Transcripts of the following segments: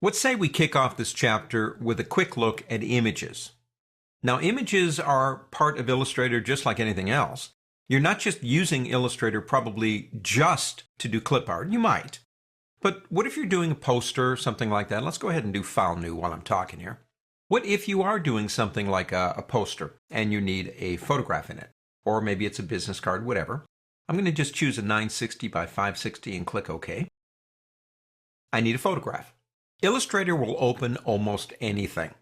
Let's say we kick off this chapter with a quick look at images. Now, images are part of Illustrator just like anything else. You're not just using Illustrator probably just to do clip art. You might. But what if you're doing a poster or something like that? Let's go ahead and do File New while I'm talking here. What if you are doing something like a poster and you need a photograph in it? Or maybe it's a business card, whatever. I'm going to just choose a 960 by 560 and click OK. I need a photograph. Illustrator will open almost anything.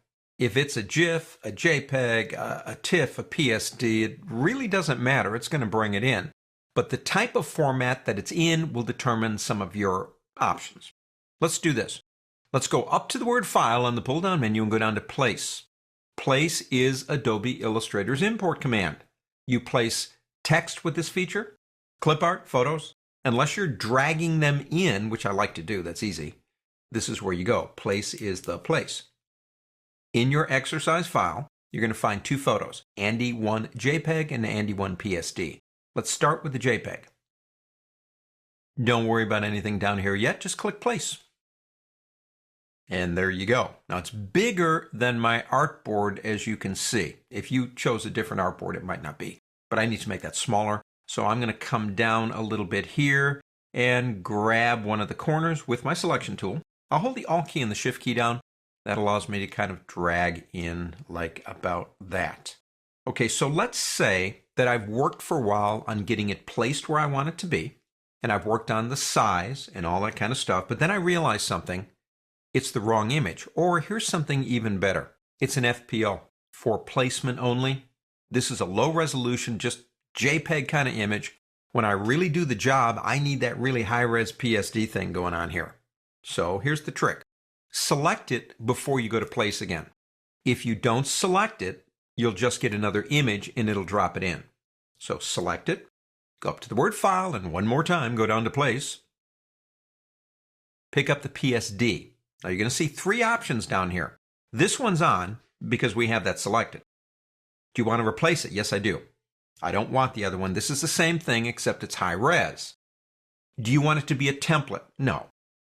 If it's a GIF, a JPEG, a TIFF, a PSD, it really doesn't matter. It's going to bring it in. But the type of format that it's in will determine some of your options. Let's do this. Let's go up to the word File on the pull-down menu and go down to Place. Place is Adobe Illustrator's import command. You place text with this feature, clip art, photos. Unless you're dragging them in, which I like to do, that's easy. This is where you go. Place is the place. In your exercise file, you're going to find two photos, Andy1 JPEG and Andy1 PSD. Let's start with the JPEG. Don't worry about anything down here yet, just click Place. And there you go. Now it's bigger than my artboard, as you can see. If you chose a different artboard, it might not be, but I need to make that smaller. So I'm going to come down a little bit here and grab one of the corners with my selection tool. I'll hold the Alt key and the Shift key down. That allows me to kind of drag in like about that. Okay, so let's say that I've worked for a while on getting it placed where I want it to be, and I've worked on the size and all that kind of stuff, but then I realize something. It's the wrong image. Or here's something even better. It's an FPO for placement only. This is a low resolution, just JPEG kind of image. When I really do the job, I need that really high-res PSD thing going on here. So here's the trick. Select it before you go to Place again. If you don't select it, you'll just get another image and it'll drop it in. So select it, go up to the word File, and one more time, go down to Place. Pick up the PSD. Now you're going to see three options down here. This one's on because we have that selected. Do you want to replace it? Yes, I do. I don't want the other one. This is the same thing except it's high res. Do you want it to be a template? No.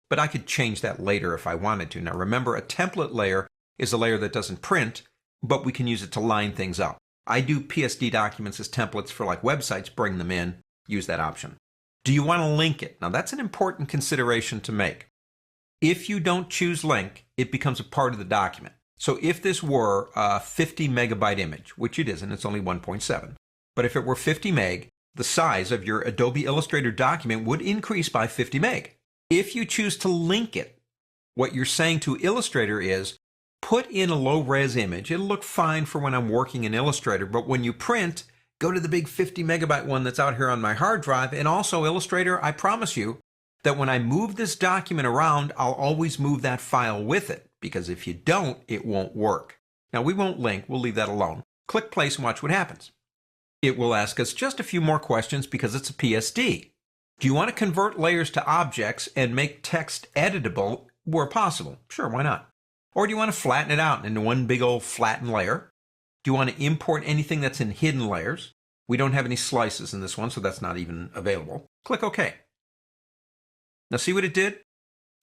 But I could change that later if I wanted to. Now remember, a template layer is a layer that doesn't print, but we can use it to line things up. I do PSD documents as templates for like websites, bring them in, use that option. Do you want to link it? Now that's an important consideration to make. If you don't choose link, it becomes a part of the document. So if this were a 50 megabyte image, which it isn't, it's only 1.7, but if it were 50 meg, the size of your Adobe Illustrator document would increase by 50 meg. If you choose to link it, what you're saying to Illustrator is, put in a low-res image. It'll look fine for when I'm working in Illustrator, but when you print, go to the big 50 megabyte one that's out here on my hard drive. And also, Illustrator, I promise you that when I move this document around, I'll always move that file with it, because if you don't, it won't work. Now, we won't link. We'll leave that alone. Click Place and watch what happens. It will ask us just a few more questions because it's a PSD. Do you want to convert layers to objects and make text editable where possible? Sure, why not? Or do you want to flatten it out into one big old flattened layer? Do you want to import anything that's in hidden layers? We don't have any slices in this one, so that's not even available. Click OK. Now see what it did?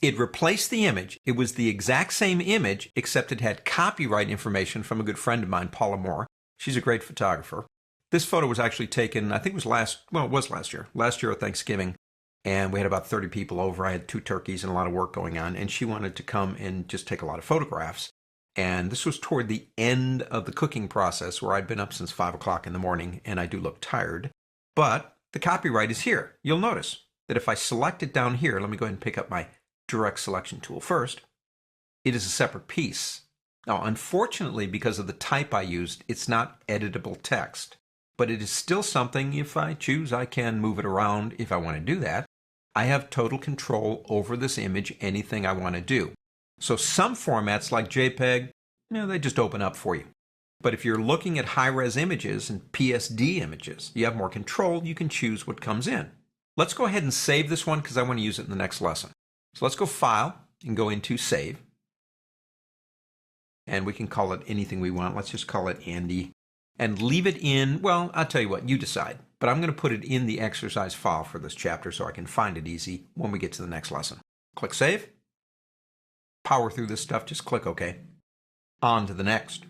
It replaced the image. It was the exact same image, except it had copyright information from a good friend of mine, Paula Moore. She's a great photographer. This photo was actually taken, I think it was last year at Thanksgiving, and we had about 30 people over. I had 2 turkeys and a lot of work going on, and she wanted to come and just take a lot of photographs. And this was toward the end of the cooking process where I'd been up since 5 o'clock in the morning, and I do look tired. But the copyright is here. You'll notice that if I select it down here, let me go ahead and pick up my direct selection tool first, it is a separate piece. Now, unfortunately, because of the type I used, it's not editable text. But it is still something, if I choose, I can move it around if I want to do that. I have total control over this image, anything I want to do. So some formats like JPEG, they just open up for you. But if you're looking at high-res images and PSD images, you have more control. You can choose what comes in. Let's go ahead and save this one because I want to use it in the next lesson. So let's go File and go into Save. And we can call it anything we want. Let's just call it Andy. And leave it in, well, I'll tell you what, you decide. But I'm going to put it in the exercise file for this chapter so I can find it easy when we get to the next lesson. Click Save. power through this stuff, just click OK. On to the next.